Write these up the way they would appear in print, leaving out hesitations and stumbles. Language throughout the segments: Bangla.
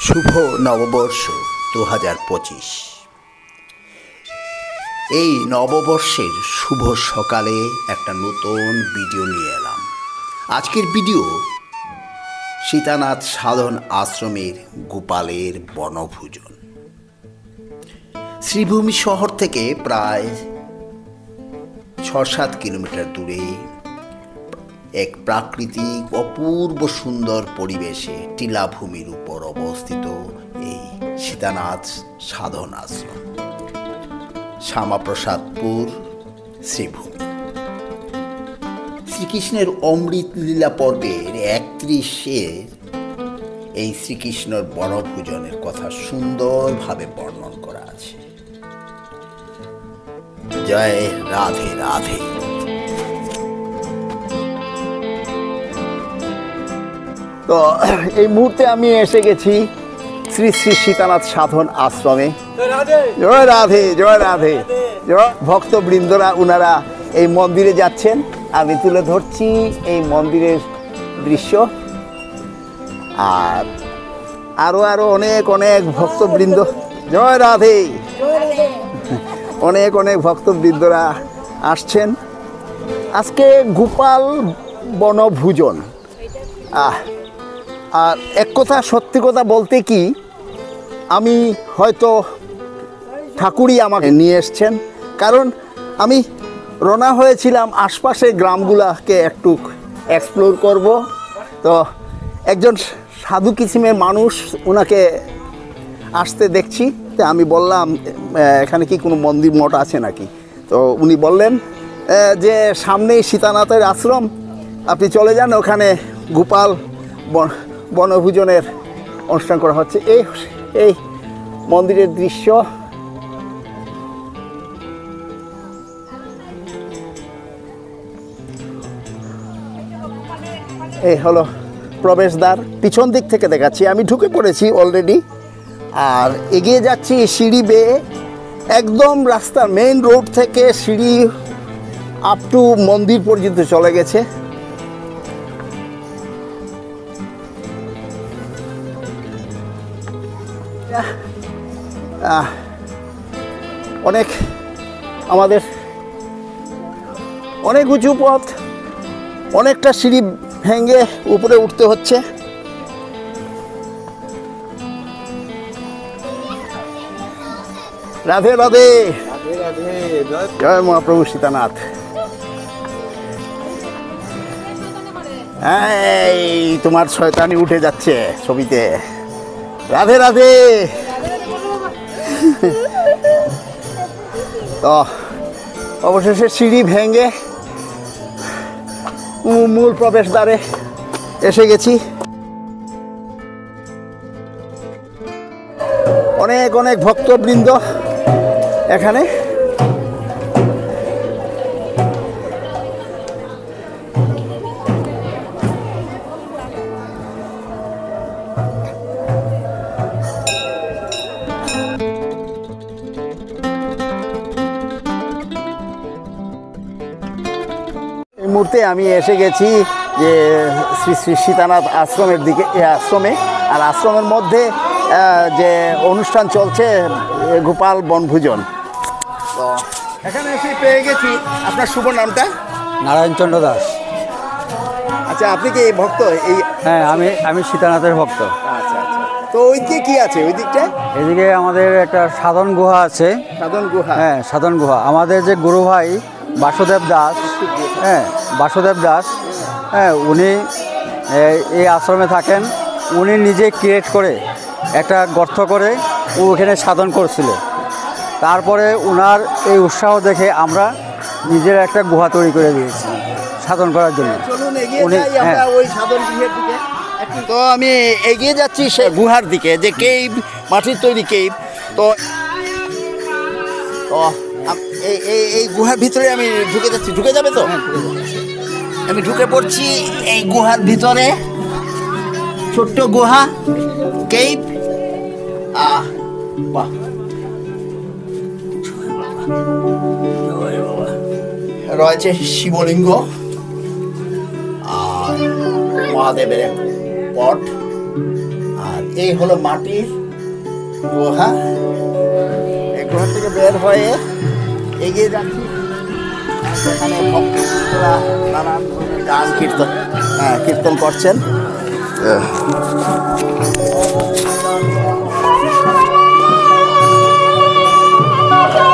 শুভ নববর্ষ 2025। এই নববর্ষের শুভ সকালে একটা নতুন ভিডিও নিয়ে এলাম। আজকের ভিডিও সীতানাথ সাধন আশ্রমের গোপালের বনভোজন। শ্রীভূমি শহর থেকে প্রায় 6-7 কিলোমিটার দূরে এক প্রাকৃতিক অপূর্ব সুন্দর পরিবেশে টিলাভূমির উপর অবস্থিত এই সীতানাথ সাধন আশ্রম, শ্যামাপ্রসাদপুর, শ্রীভূমি। শ্রীকৃষ্ণের অমৃত লীলা পর্বের 31-এ এই শ্রীকৃষ্ণের বনভোজনের কথা সুন্দরভাবে বর্ণন করা আছে। জয় রাধে রাধে। তো এই মুহূর্তে আমি এসে গেছি শ্রী শ্রী সীতানাথ সাধন আশ্রমে। জয় রাধে জয় রাধে। ভক্তবৃন্দরা ওনারা এই মন্দিরে যাচ্ছেন, আমি তুলে ধরছি এই মন্দিরের দৃশ্য। আর আরো অনেক অনেক ভক্তবৃন্দ, জয় রাধে, অনেক অনেক ভক্তবৃন্দরা আসছেন। আজকে গোপাল বনভোজন। আর এক কথা, সত্যি কথা বলতে কি, আমি হয়তো ঠাকুরই আমাকে নিয়ে এসছেন, কারণ আমি রওনা হয়েছিলাম আশপাশের গ্রামগুলোকে একটু এক্সপ্লোর করব। তো একজন সাধু কিসিমের মানুষ, ওনাকে আসতে দেখছি, তো আমি বললাম এখানে কি কোনো মন্দির মঠ আছে নাকি। তো উনি বললেন যে সামনেই সীতানাথের আশ্রম, আপনি চলে যান, ওখানে গোপাল বনভোজনের অনুষ্ঠান করা হচ্ছে। এই মন্দিরের দৃশ্য। এই হলো প্রবেশদ্বার, পিছন দিক থেকে দেখাচ্ছি। আমি ঢুকে পড়েছি অলরেডি, আর এগিয়ে যাচ্ছি সিঁড়ি বেয়ে, একদম রাস্তা মেইন রোড থেকে সিঁড়ি আপ টু মন্দির পর্যন্ত চলে গেছে। আমাদের অনেক উঁচু পথ, অনেকটা সিঁড়ি ভেঙে উপরে উঠতে হচ্ছে। রাধে রাধে, জয় মহাপ্রভু সীতানাথ। এই তোমার শয়তানি উঠে যাচ্ছে ছবিতে। রাধে রাধে। তো অবশেষে সিঁড়ি ভেঙে মূল প্রবেশদ্বারে এসে গেছি। অনেক অনেক ভক্তবৃন্দ এখানে। এই মুহূর্তে আমি এসে গেছি যে শ্রী শ্রী সীতানাথ আশ্রমের দিকে, আশ্রমে। আর আশ্রমের মধ্যে যে অনুষ্ঠান চলছে গোপাল বনভোজন, তো এখানে এসে পেয়ে গেছি। আপনার শুভ নামটা? নারায়ণচন্দ্র দাস। আচ্ছা, আপনি কি এই ভক্ত? এই হ্যাঁ, আমি সীতানাথের ভক্ত। আচ্ছা আচ্ছা। তো ওইদিকে কি আছে? ওই দিকটা এদিকে আমাদের একটা সাধন গুহা আছে। সাধন গুহা? হ্যাঁ, সাধন গুহা। আমাদের যে গুরু ভাই বাসুদেব দাস, হ্যাঁ বাসুদেব দাস, হ্যাঁ উনি এই আশ্রমে থাকেন। উনি নিজে ক্রিয়েট করে একটা গর্ত করে ওখানে সাধন করছিল। তারপরে ওনার এই উৎসাহ দেখে আমরা নিজের একটা গুহা তৈরি করে দিয়েছি সাধন করার জন্য। উনি ওই সাধন গুহার দিকে। তো আমি এগিয়ে যাচ্ছি সে গুহার দিকে, যে কেভ, মাটির তৈরি কেভ। তো এই গুহার ভিতরে আমি ঢুকে যাচ্ছি। ঢুকে যাবে তো? আমি ঢুকে পড়ছি এই গুহার ভিতরে। ছোট্ট গুহা, কেভ। বাহ, রয়েছে শিবলিঙ্গ আর মহাদেবের পট, আর এই হলো মাটির গুহা। এই গুহা থেকে বের হয়ে এগিয়ে যাচ্ছি, সেখানে ভক্তরা নানান ধরনের গান কীর্তন করছেন।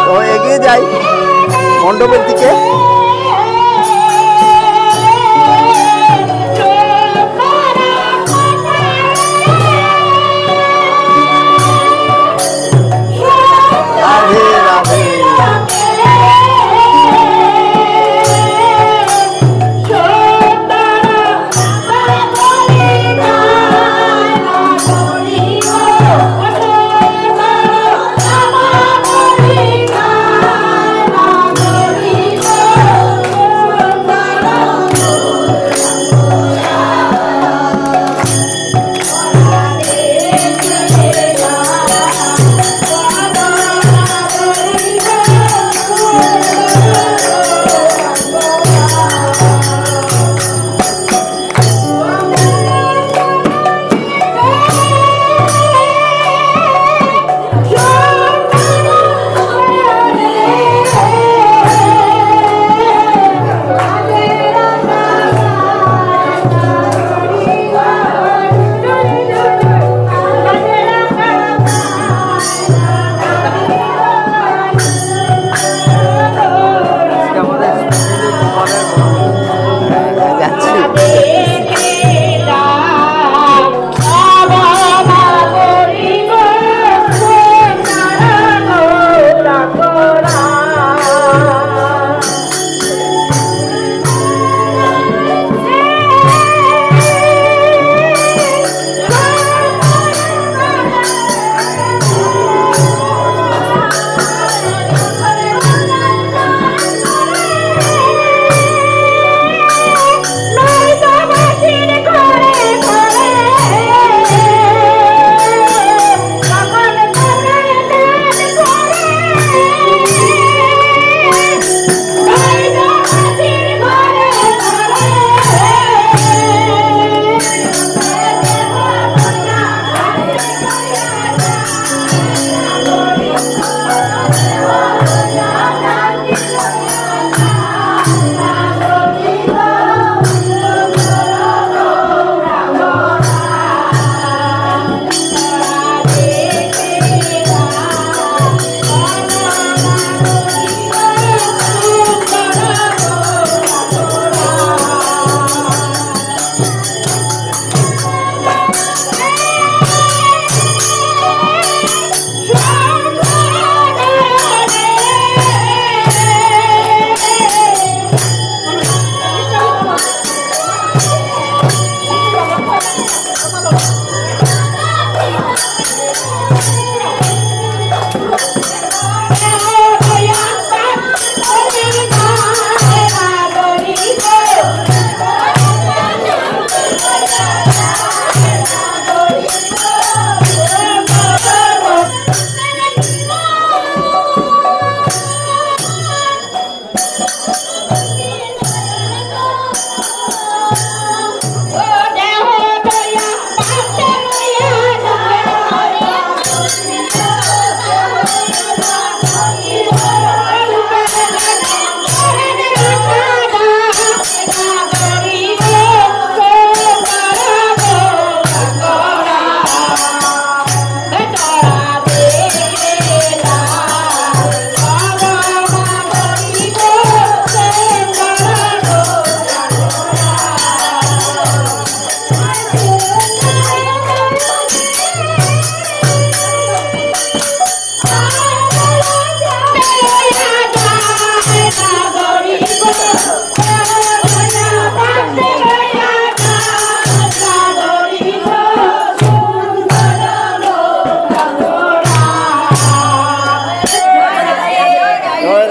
তো এগিয়ে যাই মণ্ডপের দিকে। রাধে রাধে।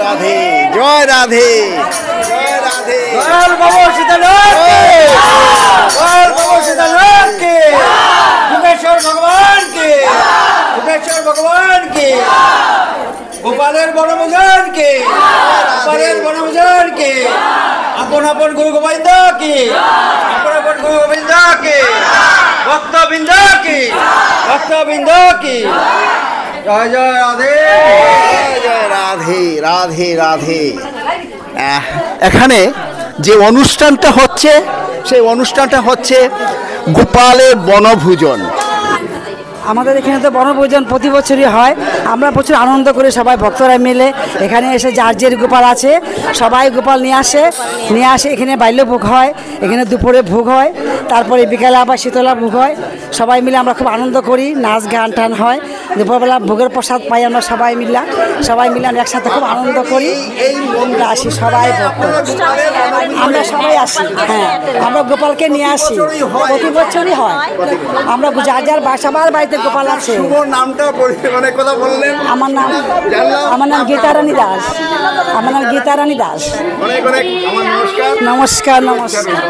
রাধে জয় রাধে জয় বাবা সীতানাথ কে জয় বাবা সীতানাথ কে যোগেশ্বর ভগবান কে যোগেশ্বর ভগবান কে গোপালের বনভূজন কে গোপালের বনভূজন কে আপন আপন গুরু গোবিন্দ কে আপন আপন গুরু গোবিন্দ কে ভক্তবৃন্দ কি, ভক্তবৃন্দ কি, জয় জয় রাধে, জয় জয় রাধে রাধে রাধে। এখানে যে অনুষ্ঠানটা হচ্ছে সেই অনুষ্ঠানটা হচ্ছে গোপালের বনভোজন। আমাদের এখানে তো বনভোজন প্রতি বছরই হয়। আমরা প্রচুর আনন্দ করে সবাই ভক্তরা মিলে এখানে এসে যার যে গোপাল আছে সবাই গোপাল নিয়ে আসে এখানে বাল্য ভোগ হয়, এখানে দুপুরে ভোগ হয়, তারপরে বিকালে আবার শীতলা ভোগ হয়। সবাই মিলে আমরা খুব আনন্দ করি, নাচ গান টান হয়, দুপুরবেলা ভোগের প্রসাদ পাই আমরা সবাই মিলে আমরা একসাথে খুব আনন্দ করি। আমরা আসি সবাই ভক্ত, আমরা সবাই আসি। হ্যাঁ, আমরা গোপালকে নিয়ে আসি, প্রতি বছরই হয়। আমরা যার যার সবার বাড়িতে গোপাল আছে। শুভ নামটা অনেক কথা বললেন। আমার নাম গীতা রানী দাস। অনেক অনেক আমার নমস্কার। নমস্কার।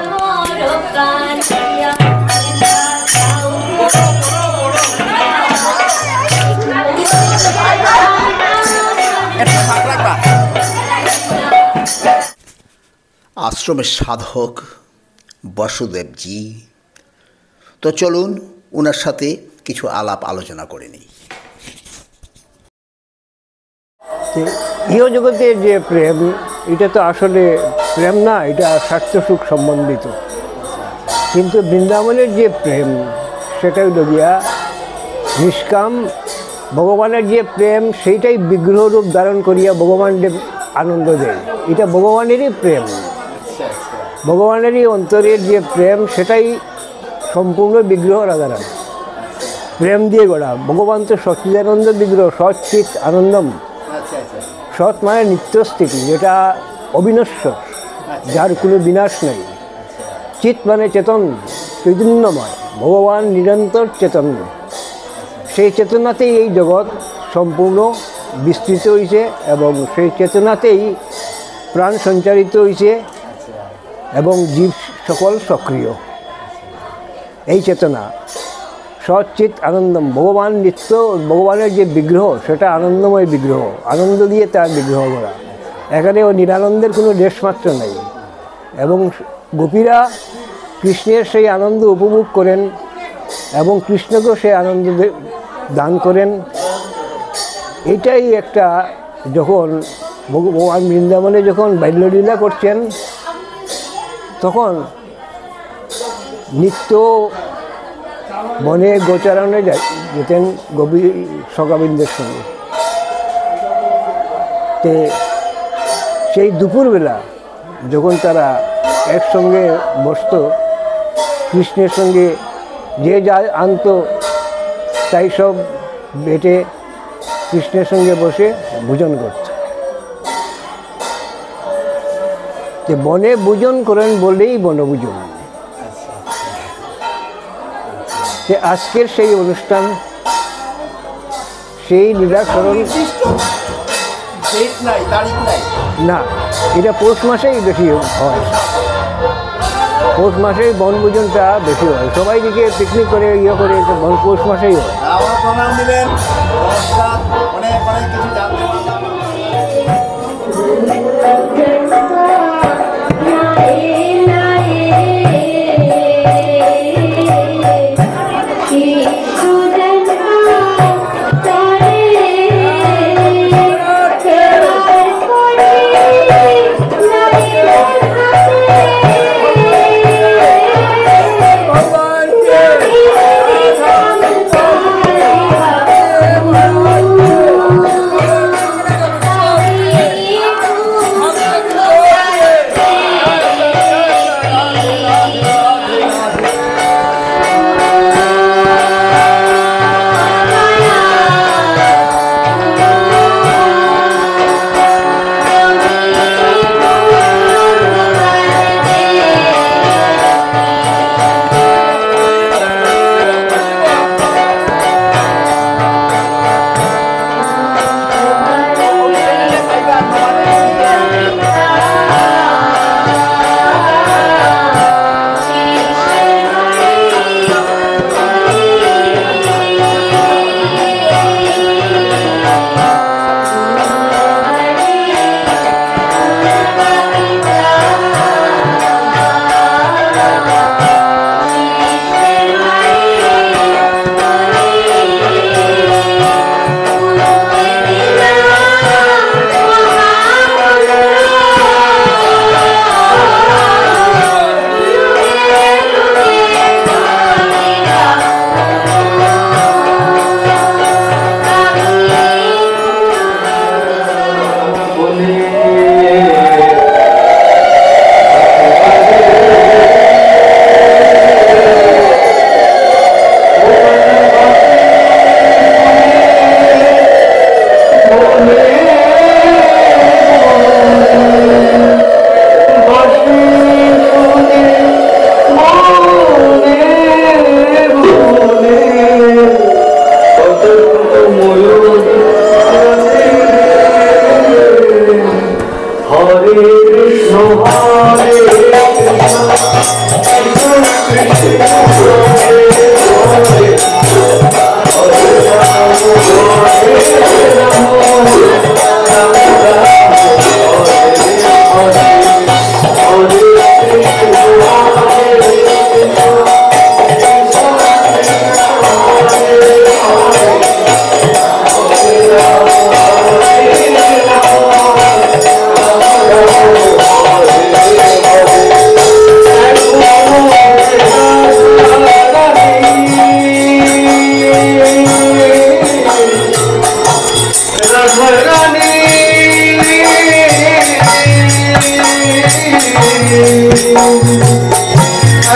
আশ্রমের সাধক বসুদেবজি, তো চলুন ওনার সাথে কিছু আলাপ আলোচনা করে নিই। ইহজগতের যে প্রেম, এটা তো আসলে প্রেম না, এটা স্বার্থ সুখ সম্বন্ধিত। কিন্তু বৃন্দাবনের যে প্রেম সেটা হইল গিয়া নিষ্কাম। ভগবানের যে প্রেম সেইটাই বিগ্রহ রূপ ধারণ করিয়া ভগবানকে আনন্দ দেয়। এটা ভগবানেরই প্রেম, ভগবানেরই অন্তরের যে প্রেম সেটাই সম্পূর্ণ বিগ্রহ আধারণ, প্রেম দিয়ে গড়া। ভগবান তো সচ্চিদানন্দ বিগ্রহ, সচ্চিৎ আনন্দম। সৎ মানে নিত্যস্থিতি, যেটা অবিনশ্বর, যার কোনো বিনাশ নেই। চিৎ মানে চেতন, চৈতন্যময়। ভগবান নিরন্তর চেতন, সেই চেতনাতেই এই জগৎ সম্পূর্ণ বিস্তৃত হয়েছে এবং সেই চেতনাতেই প্রাণ সঞ্চারিত হয়েছে এবং জীব সকল সক্রিয়। এই চেতনা সচ্চিৎ আনন্দম। ভগবান নিত্য, ভগবানের যে বিগ্রহ সেটা আনন্দময় বিগ্রহ, আনন্দ দিয়ে তার বিগ্রহ করা। এখানে ও নিরানন্দের কোনো লেশমাত্র নেই। এবং গোপীরা কৃষ্ণের সেই আনন্দ উপভোগ করেন এবং কৃষ্ণকেও সেই আনন্দ দান করেন। এটাই একটা, যখন ভগবান বৃন্দাবনে যখন বাল্যলীলা করছেন তখন নিত্য বনে গোচারণে যেতেন গোপী সখাবৃন্দের সঙ্গে। তে সেই দুপুরবেলা যখন তারা একসঙ্গে বসত, কৃষ্ণের সঙ্গে যে যা আনত তাই সব বেটে কৃষ্ণের সঙ্গে বসে ভোজন করত। যে বনে ভোজন করেন বলেই বনভোজন। যে আজকের সেই অনুষ্ঠান, সেই লীলাকরণ না, এটা পৌষ মাসেই বেশি হয়। পৌষ মাসেই বনভোজনটা বেশি হয়। সবাই দিকে পিকনিক করে করে পৌষ মাসেই হয়। অনেক অনেক কিছু জানতে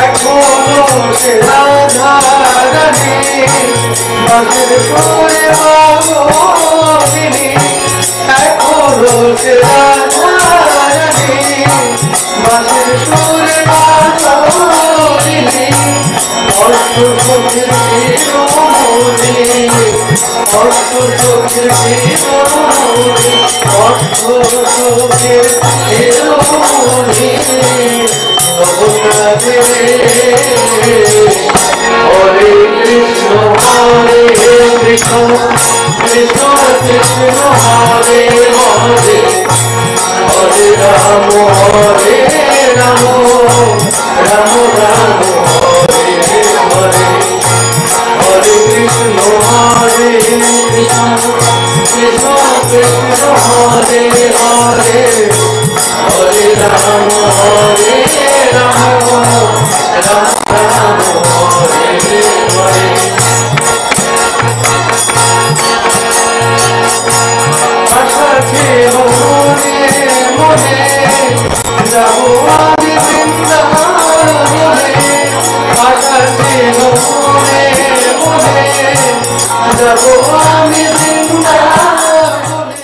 এখনো সে রাধারানী বাঁশের সুরে বাবুনি এখনো সে রাধারানী বাঁশের সুরে বাবুনি অষ্ট চোখের শিরোমণি অষ্ট চোখের শিরোমণি অষ্ট চোখের শিরোমণি নবরাত্রে হরে কৃষ্ণ কৃষ্ণ কৃষ্ণ হরে হরে হরে রাম রাম রাম রাম হরে হরে হরে কৃষ্ণ কৃষ্ণ কৃষ্ণ কৃষ্ণ হরে হরে হরে রাম রাম রাম রাম হরে হরে আশা ছিল মনে মনে যাবো আমি বৃন্দাবনে আশা ছিল মনে মনে যাবো আমি বৃন্দাবনে।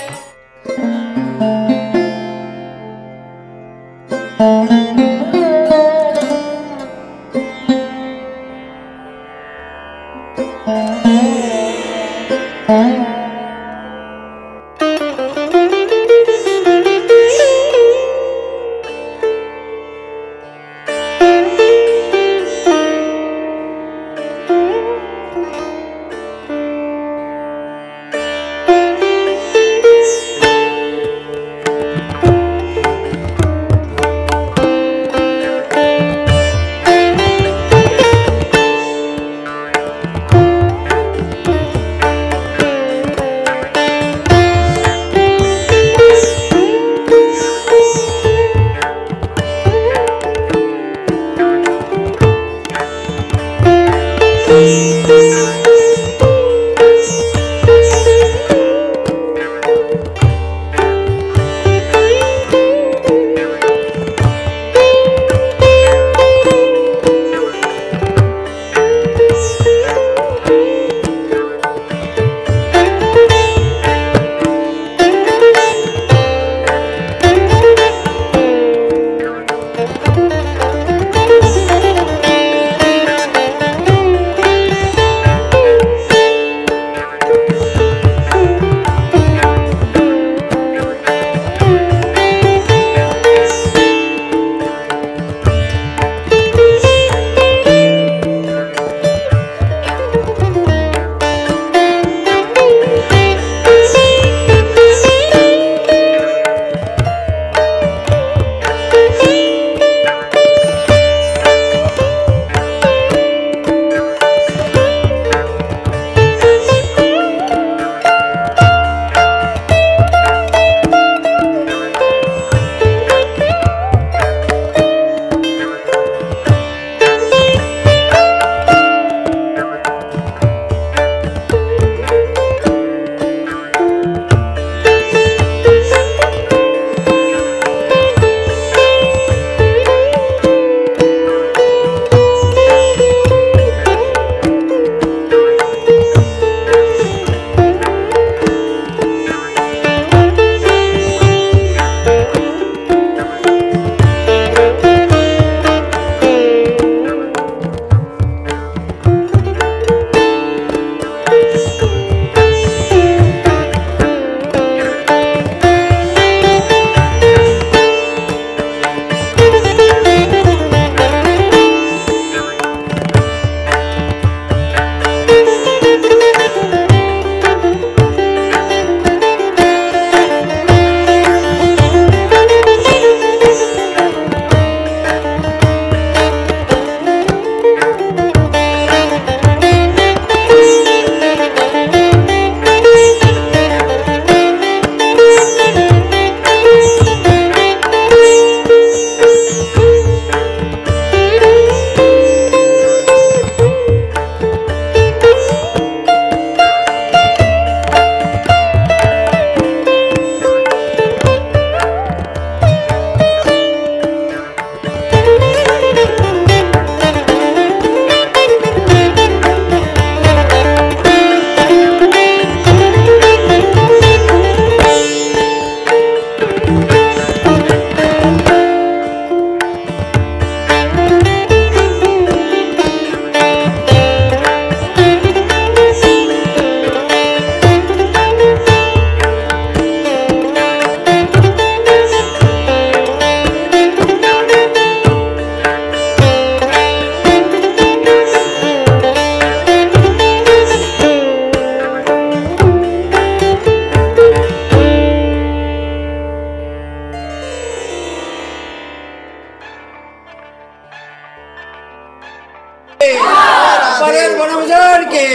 বনভূষণকে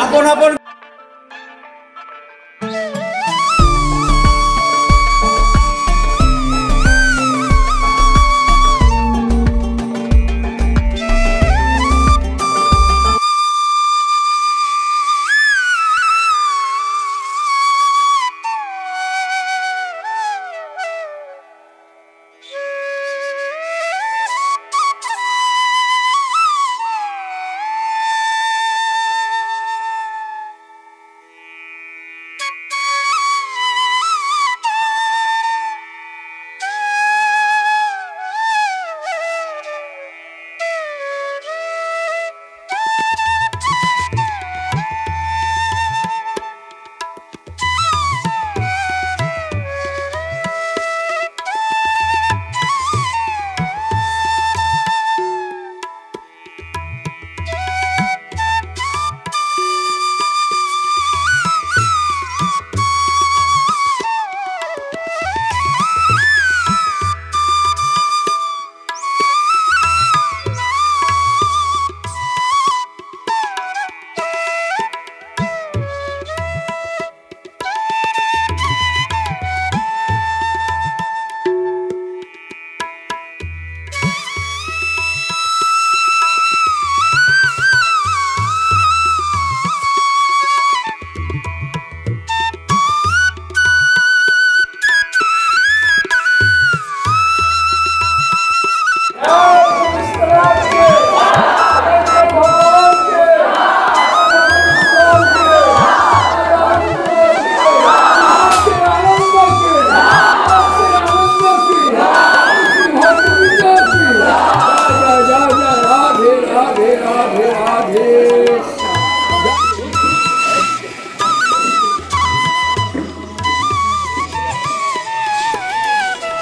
আপন আপন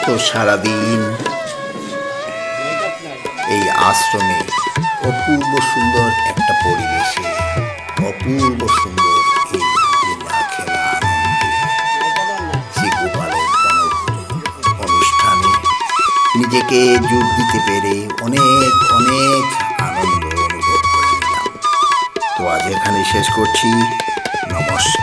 তো সারাদিন এই আশ্রমে অপূর্ব সুন্দর একটা পরিবেশে অপূর্ব সুন্দর এই লীলা খেলা আনন্দে শ্রী গোপালের বনভূজন অনুষ্ঠানে নিজেকে যোগ দিতে পেরে অনেক অনেক আনন্দ অনুভব করে নিলাম। তো আজ এখানে শেষ করছি। নমস্কার।